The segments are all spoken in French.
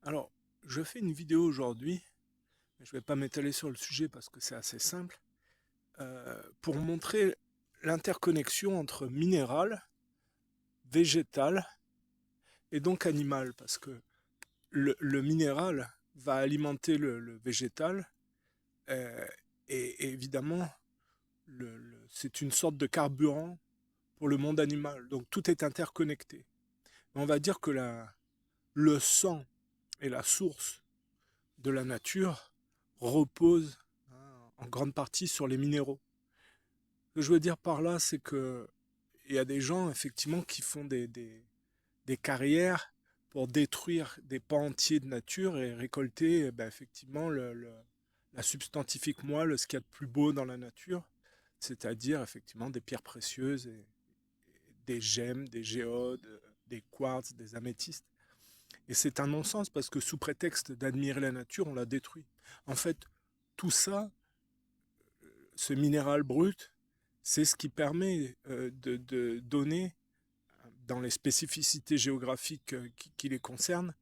Alors, je fais une vidéo aujourd'hui, mais je ne vais pas m'étaler sur le sujet parce que c'est assez simple, pour montrer l'interconnexion entre minéral, végétal et donc animal, parce que le minéral va alimenter le végétal, euh, et évidemment, c'est une sorte de carburant pour le monde animal, donc tout est interconnecté. On va dire que le sang est la source de la nature repose, en grande partie sur les minéraux. Ce que je veux dire par là, c'est que il y a des gens effectivement qui font des carrières pour détruire des pans entiers de nature et récolter effectivement la substantifique moelle, ce qu'il y a de plus beau dans la nature, c'est-à-dire effectivement des pierres précieuses, et des gemmes, des géodes, des quartz, des améthystes. Et c'est un non-sens parce que sous prétexte d'admirer la nature, on la détruit. En fait, tout ça, ce minéral brut, c'est ce qui permet de donner, dans les spécificités géographiques qui les concernent,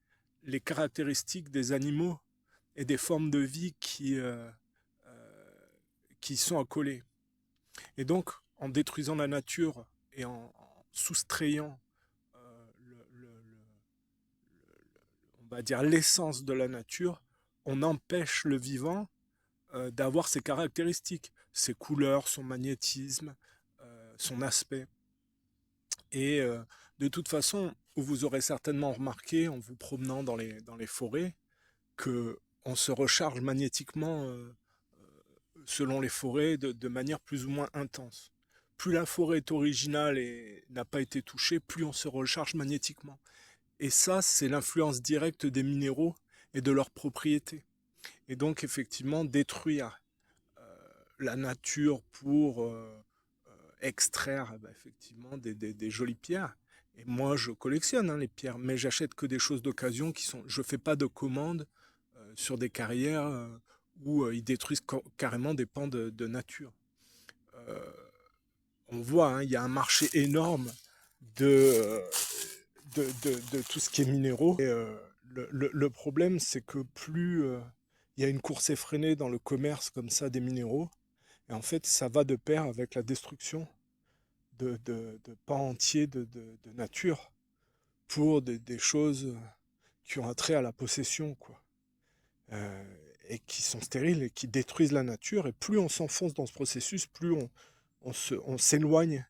les caractéristiques des animaux et des formes de vie qui sont accolées. Et donc, en détruisant la nature et en soustrayant on va dire l'essence de la nature, on empêche le vivant d'avoir ses caractéristiques, ses couleurs, son magnétisme, son aspect. Et de toute façon, vous aurez certainement remarqué en vous promenant dans les forêts que on se recharge magnétiquement selon les forêts de manière plus ou moins intense. Plus la forêt est originale et n'a pas été touchée, plus on se recharge magnétiquement. Et ça, c'est l'influence directe des minéraux et de leurs propriétés. Et donc, effectivement, détruire la nature pour extraire effectivement des jolies pierres. Et moi, je collectionne les pierres, mais j'achète que des choses d'occasion qui sont. Je fais pas de commandes sur des carrières où ils détruisent carrément des pans de nature. Euh, on voit, il y a un marché énorme de, euh, de tout ce qui est minéraux. Et le problème, c'est que plus il y a une course effrénée dans le commerce comme ça des minéraux, et en fait, ça va de pair avec la destruction de pans entiers de nature pour des choses qui ont attrait à la possession, quoi. Euh, et qui sont stériles et qui détruisent la nature. Et plus on s'enfonce dans ce processus, plus on s'éloigne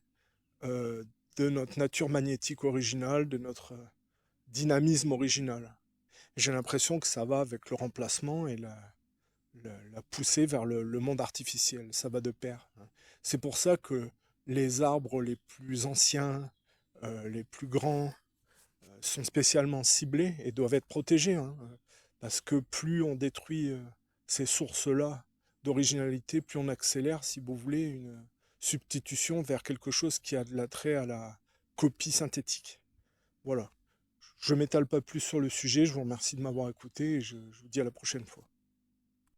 euh, de notre nature magnétique originale, de notre dynamisme original. J'ai l'impression que ça va avec le remplacement et la poussée vers le monde artificiel. Ça va de pair. C'est pour ça que les arbres les plus anciens, les plus grands, sont spécialement ciblés et doivent être protégés. Parce que plus on détruit ces sources-là d'originalité, plus on accélère, si vous voulez, une substitution vers quelque chose qui a de l'attrait à la copie synthétique. Voilà. Je m'étale pas plus sur le sujet, je vous remercie de m'avoir écouté et je vous dis à la prochaine fois.